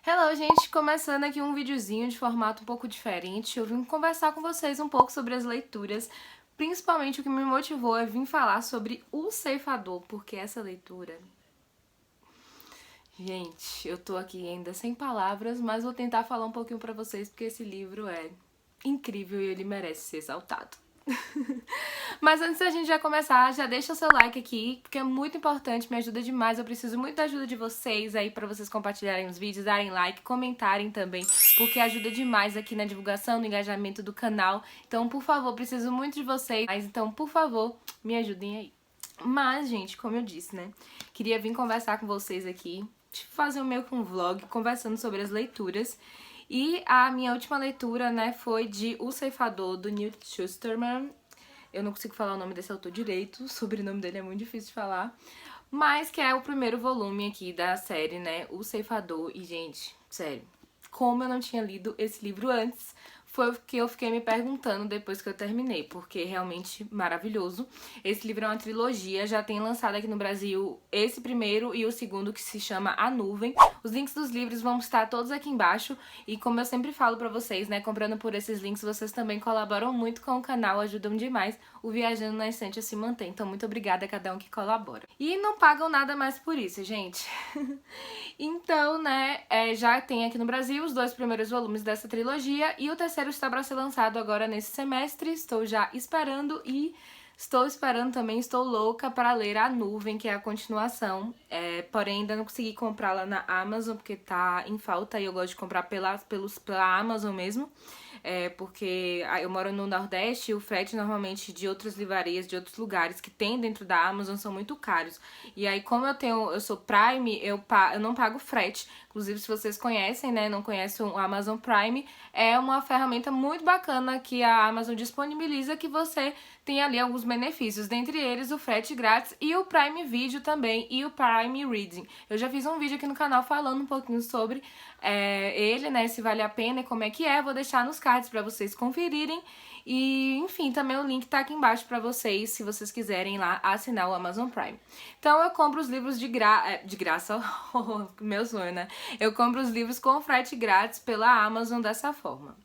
Hello, gente! Começando aqui um videozinho de formato um pouco diferente. Eu vim conversar com vocês um pouco sobre as leituras. Principalmente o que me motivou é vir falar sobre O Ceifador, porque essa leitura... Gente, eu tô aqui ainda sem palavras, mas vou tentar falar um pouquinho pra vocês, porque esse livro é incrível e ele merece ser exaltado. Mas antes da gente já começar, já deixa o seu like aqui, porque é muito importante, me ajuda demais. Eu preciso muito da ajuda de vocês aí pra vocês compartilharem os vídeos, darem like, comentarem também, porque ajuda demais aqui na divulgação, no engajamento do canal. Então, por favor, preciso muito de vocês. Então, por favor, me ajudem aí. Mas, gente, como eu disse, né, queria vir conversar com vocês aqui, fazer meio que um vlog conversando sobre as leituras. E a minha última leitura, né, foi de O Ceifador, do Newt Schusterman. Eu não consigo falar o nome desse autor direito, o sobrenome dele é muito difícil de falar. Mas que é o primeiro volume aqui da série, né, O Ceifador. E, gente, sério, como eu não tinha lido esse livro antes, foi o que eu fiquei me perguntando depois que eu terminei, porque é realmente maravilhoso. Esse livro é uma trilogia, já tem lançado aqui no Brasil esse primeiro e o segundo, que se chama A Nuvem. Os links dos livros vão estar todos aqui embaixo, e como eu sempre falo pra vocês, né, comprando por esses links, vocês também colaboram muito com o canal, ajudam demais o Viajando na Estante a se manter. Então, muito obrigada a cada um que colabora. E não pagam nada mais por isso, gente. Então, né, já tem aqui no Brasil os 2 primeiros volumes dessa trilogia e o terceiro está para ser lançado agora nesse semestre. Estou já esperando e também, estou louca para ler A Nuvem, que é a continuação. Porém, ainda não consegui comprar lá na Amazon, porque tá em falta e eu gosto de comprar pela Amazon mesmo. Porque eu moro no Nordeste e o frete normalmente de outras livrarias, de outros lugares que tem dentro da Amazon são muito caros. E aí, como eu sou Prime, eu não pago frete. Inclusive, se vocês conhecem, né, não conhecem o Amazon Prime, é uma ferramenta muito bacana que a Amazon disponibiliza, que você tem ali alguns benefícios, dentre eles o frete grátis e o Prime Video também, e o Prime Reading. Eu já fiz um vídeo aqui no canal falando um pouquinho sobre ele, né, se vale a pena e como é que é. Vou deixar nos cards pra vocês conferirem. E, enfim, também o link tá aqui embaixo pra vocês, se vocês quiserem lá assinar o Amazon Prime. Então eu compro os livros de graça, meu sonho, né? Eu compro os livros com frete grátis pela Amazon dessa forma.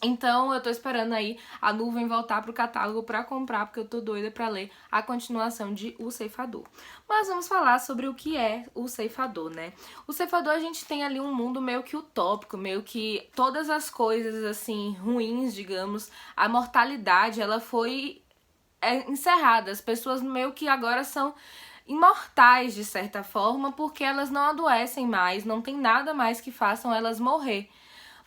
Então eu tô esperando aí A Nuvem voltar pro catálogo pra comprar, porque eu tô doida pra ler a continuação de O Ceifador. Mas vamos falar sobre o que é O Ceifador, né? O Ceifador, a gente tem ali um mundo meio que utópico, meio que todas as coisas, assim, ruins, digamos, a mortalidade, ela foi encerrada. As pessoas meio que agora são imortais, de certa forma, porque elas não adoecem mais, não tem nada mais que façam elas morrer.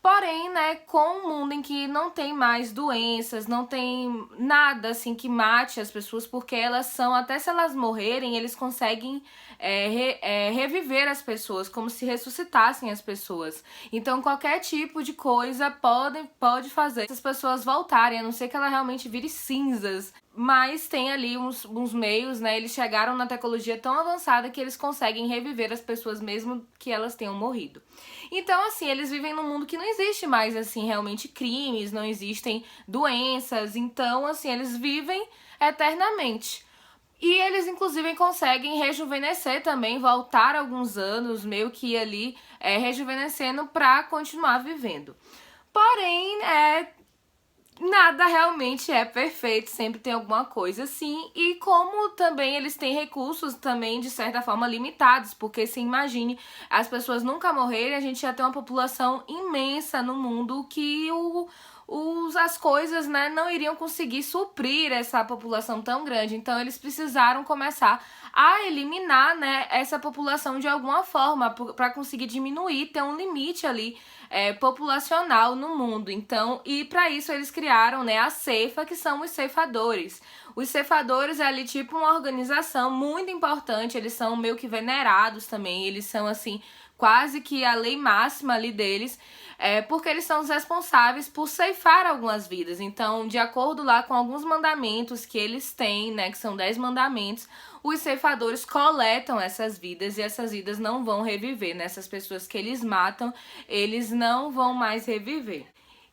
Porém, né, com um mundo em que não tem mais doenças, não tem nada assim que mate as pessoas, porque elas são, até se elas morrerem, eles conseguem reviver as pessoas, como se ressuscitassem as pessoas. Então, qualquer tipo de coisa pode fazer essas pessoas voltarem, a não ser que ela realmente vire cinzas. Mas tem ali uns meios, né, eles chegaram na tecnologia tão avançada que eles conseguem reviver as pessoas mesmo que elas tenham morrido. Então, assim, eles vivem num mundo que não existe mais, assim, realmente crimes, não existem doenças. Então, assim, eles vivem eternamente. E eles, inclusive, conseguem rejuvenescer também, voltar alguns anos, meio que ali rejuvenescendo pra continuar vivendo. Porém, nada realmente é perfeito, sempre tem alguma coisa assim. E como também eles têm recursos também, de certa forma, limitados, porque se imagine as pessoas nunca morrerem, a gente ia ter uma população imensa no mundo que as coisas, né, não iriam conseguir suprir essa população tão grande. Então eles precisaram começar a eliminar, né, essa população de alguma forma, para conseguir diminuir, ter um limite ali populacional no mundo. Então, e para isso eles criaram, né, a Ceifa, que são os ceifadores. Os ceifadores é ali tipo uma organização muito importante, eles são meio que venerados também, eles são assim quase que a lei máxima ali deles, porque eles são os responsáveis por ceifar algumas vidas. Então, de acordo lá com alguns mandamentos que eles têm, né, que são 10 mandamentos, os ceifadores coletam essas vidas e essas vidas não vão reviver, né? Essas pessoas que eles matam, eles não vão mais reviver.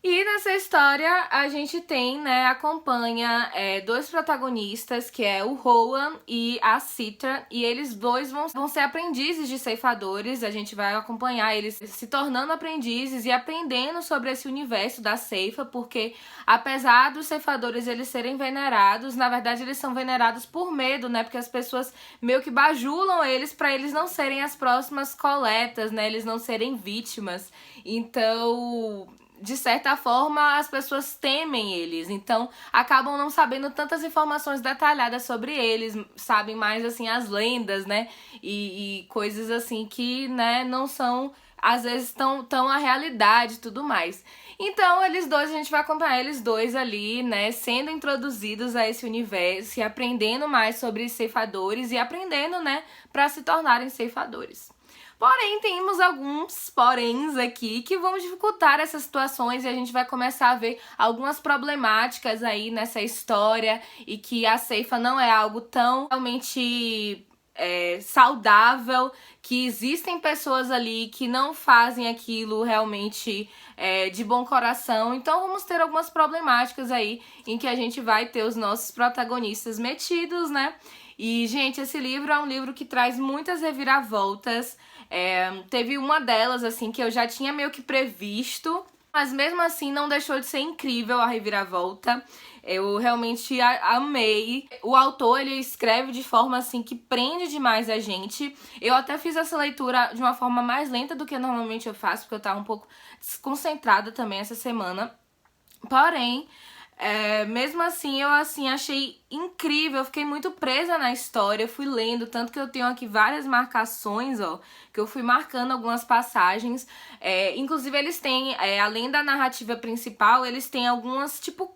E nessa história a gente tem, né, acompanha dois protagonistas, que é o Rowan e a Citra, e eles dois vão ser aprendizes de ceifadores. A gente vai acompanhar eles se tornando aprendizes e aprendendo sobre esse universo da ceifa, porque apesar dos ceifadores eles serem venerados, na verdade eles são venerados por medo, né, porque as pessoas meio que bajulam eles para eles não serem as próximas coletas, né, eles não serem vítimas. Então, de certa forma, as pessoas temem eles, então acabam não sabendo tantas informações detalhadas sobre eles, sabem mais, assim, as lendas, né, e coisas assim que, né, não são, às vezes, tão a realidade e tudo mais. Então, eles dois, a gente vai acompanhar eles dois ali, né, sendo introduzidos a esse universo e aprendendo mais sobre ceifadores e aprendendo, né, pra se tornarem ceifadores. Porém, temos alguns poréns aqui que vão dificultar essas situações e a gente vai começar a ver algumas problemáticas aí nessa história e que a ceifa não é algo tão realmente saudável, que existem pessoas ali que não fazem aquilo realmente de bom coração. Então vamos ter algumas problemáticas aí em que a gente vai ter os nossos protagonistas metidos, né? E, gente, esse livro é um livro que traz muitas reviravoltas. Teve uma delas, assim, que eu já tinha meio que previsto, mas mesmo assim não deixou de ser incrível a reviravolta. Eu realmente amei. O autor, ele escreve de forma, assim, que prende demais a gente. Eu até fiz essa leitura de uma forma mais lenta do que normalmente eu faço, porque eu tava um pouco desconcentrada também essa semana. Porém, mesmo assim, eu achei incrível, eu fiquei muito presa na história, eu fui lendo, tanto que eu tenho aqui várias marcações, ó, que eu fui marcando algumas passagens. Inclusive eles têm, além da narrativa principal, eles têm algumas, tipo,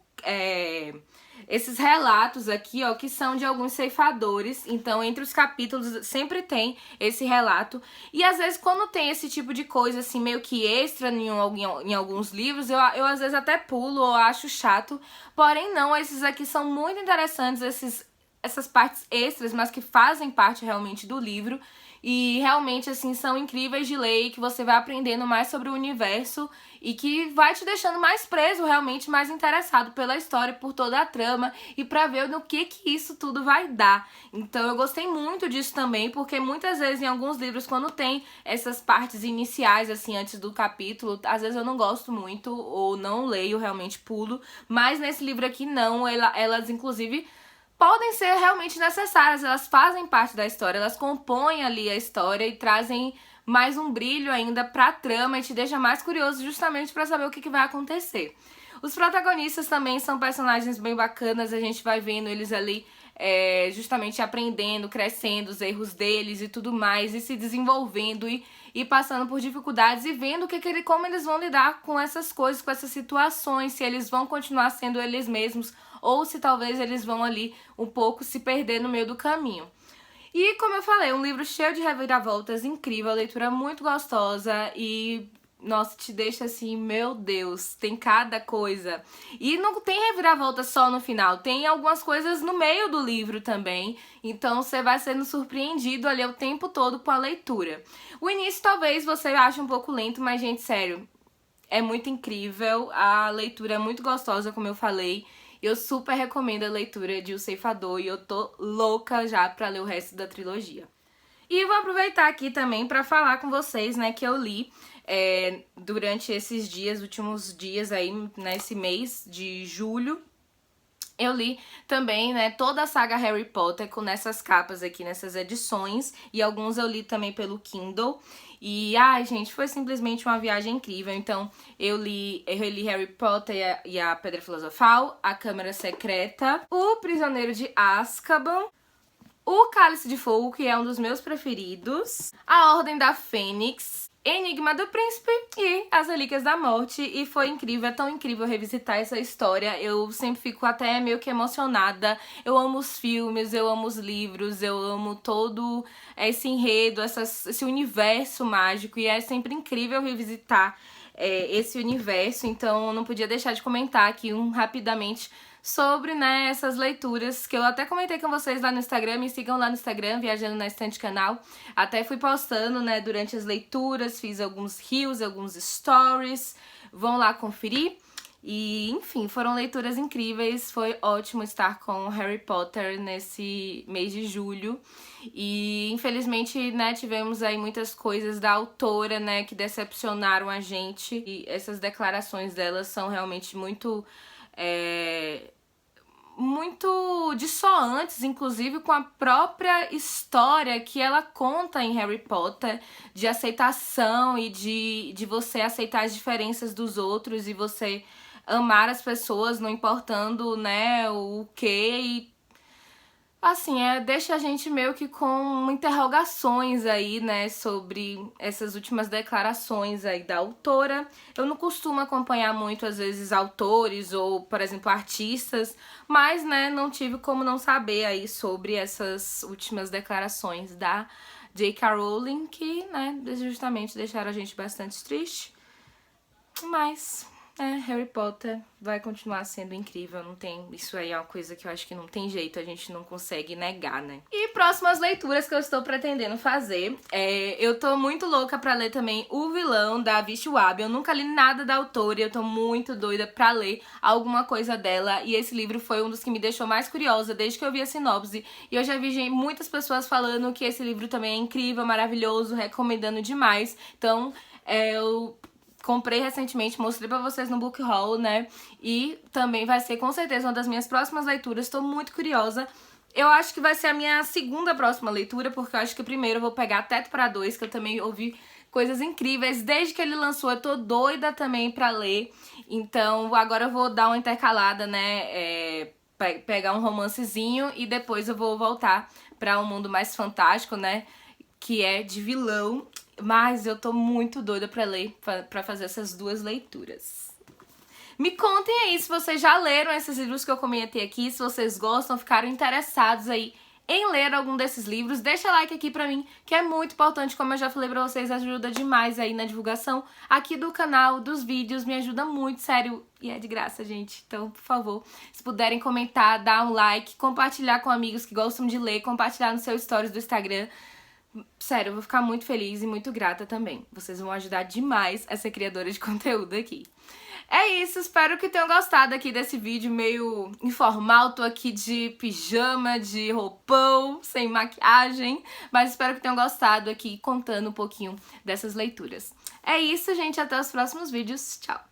esses relatos aqui, ó, que são de alguns ceifadores. Então, entre os capítulos sempre tem esse relato. E às vezes, quando tem esse tipo de coisa, assim, meio que extra em alguns livros, eu às vezes até pulo ou acho chato. Porém, não, esses aqui são muito interessantes, essas partes extras, mas que fazem parte realmente do livro. E realmente, assim, são incríveis de ler, que você vai aprendendo mais sobre o universo e que vai te deixando mais preso, realmente mais interessado pela história, por toda a trama e pra ver no que isso tudo vai dar. Então eu gostei muito disso também, porque muitas vezes em alguns livros, quando tem essas partes iniciais, assim, antes do capítulo, às vezes eu não gosto muito ou não leio, realmente pulo, mas nesse livro aqui não, elas inclusive podem ser realmente necessárias, elas fazem parte da história, elas compõem ali a história e trazem mais um brilho ainda pra trama e te deixa mais curioso justamente pra saber o que vai acontecer. Os protagonistas também são personagens bem bacanas, a gente vai vendo eles ali justamente aprendendo, crescendo, os erros deles e tudo mais, e se desenvolvendo e passando por dificuldades e vendo como eles vão lidar com essas coisas, com essas situações, se eles vão continuar sendo eles mesmos ou se talvez eles vão ali um pouco se perder no meio do caminho. E como eu falei, um livro cheio de reviravoltas, incrível, a leitura muito gostosa e, nossa, te deixa assim, meu Deus, tem cada coisa. E não tem reviravolta só no final, tem algumas coisas no meio do livro também, então você vai sendo surpreendido ali o tempo todo com a leitura. O início talvez você ache um pouco lento, mas, gente, sério, é muito incrível, a leitura é muito gostosa, como eu falei. Eu super recomendo a leitura de O Ceifador e eu tô louca já pra ler o resto da trilogia. E vou aproveitar aqui também pra falar com vocês, né, que eu li durante esses dias, últimos dias aí, nesse mês de julho. Eu li também, né, toda a saga Harry Potter nessas capas aqui, nessas edições, e alguns eu li também pelo Kindle. E, ai, gente, foi simplesmente uma viagem incrível. Então, eu li Harry Potter e a Pedra Filosofal, A Câmara Secreta, O Prisioneiro de Azkaban, O Cálice de Fogo, que é um dos meus preferidos, A Ordem da Fênix, Enigma do Príncipe e As Relíquias da Morte. E foi incrível, é tão incrível revisitar essa história. Eu sempre fico até meio que emocionada. Eu amo os filmes, eu amo os livros, eu amo todo esse enredo, esse universo mágico. E é sempre incrível revisitar esse universo. Então eu não podia deixar de comentar aqui rapidamente sobre, né, essas leituras que eu até comentei com vocês lá no Instagram. Me sigam lá no Instagram, Viajando na Estante Canal. Até fui postando, né, durante as leituras, fiz alguns reels, alguns stories. Vão lá conferir. E, enfim, foram leituras incríveis, foi ótimo estar com Harry Potter nesse mês de julho. E, infelizmente, né, tivemos aí muitas coisas da autora, né, que decepcionaram a gente. E essas declarações dela são realmente muito dissoantes, inclusive com a própria história que ela conta em Harry Potter, de aceitação e de você aceitar as diferenças dos outros e você amar as pessoas, não importando, né, o quê. E assim, deixa a gente meio que com interrogações aí, né, sobre essas últimas declarações aí da autora. Eu não costumo acompanhar muito, às vezes, autores ou, por exemplo, artistas, mas, né, não tive como não saber aí sobre essas últimas declarações da J.K. Rowling, que, né, justamente deixaram a gente bastante triste. Mas Harry Potter vai continuar sendo incrível, não tem... Isso aí é uma coisa que eu acho que não tem jeito, a gente não consegue negar, né? E próximas leituras que eu estou pretendendo fazer, eu tô muito louca pra ler também O Vilão, da Vish Wab. Eu nunca li nada da autora e eu tô muito doida pra ler alguma coisa dela, e esse livro foi um dos que me deixou mais curiosa desde que eu vi a sinopse, e eu já vi muitas pessoas falando que esse livro também é incrível, maravilhoso, recomendando demais. Então, eu comprei recentemente, mostrei pra vocês no book haul, né? E também vai ser com certeza uma das minhas próximas leituras, tô muito curiosa. Eu acho que vai ser a minha segunda próxima leitura, porque eu acho que primeiro eu vou pegar Teto para Dois, que eu também ouvi coisas incríveis. Desde que ele lançou, eu tô doida também pra ler. Então agora eu vou dar uma intercalada, né? Pegar um romancezinho e depois eu vou voltar pra um mundo mais fantástico, né? Que é de vilão. Mas eu tô muito doida pra ler, pra fazer essas duas leituras. Me contem aí se vocês já leram esses livros que eu comentei aqui, se vocês gostam, ficaram interessados aí em ler algum desses livros. Deixa like aqui pra mim, que é muito importante, como eu já falei pra vocês, ajuda demais aí na divulgação aqui do canal, dos vídeos, me ajuda muito, sério, e é de graça, gente. Então, por favor, se puderem comentar, dar um like, compartilhar com amigos que gostam de ler, compartilhar no seu stories do Instagram. Sério, eu vou ficar muito feliz e muito grata também. Vocês vão ajudar demais essa criadora de conteúdo aqui. É isso, espero que tenham gostado aqui desse vídeo meio informal. Tô aqui de pijama, de roupão, sem maquiagem. Mas espero que tenham gostado aqui, contando um pouquinho dessas leituras. É isso, gente. Até os próximos vídeos. Tchau!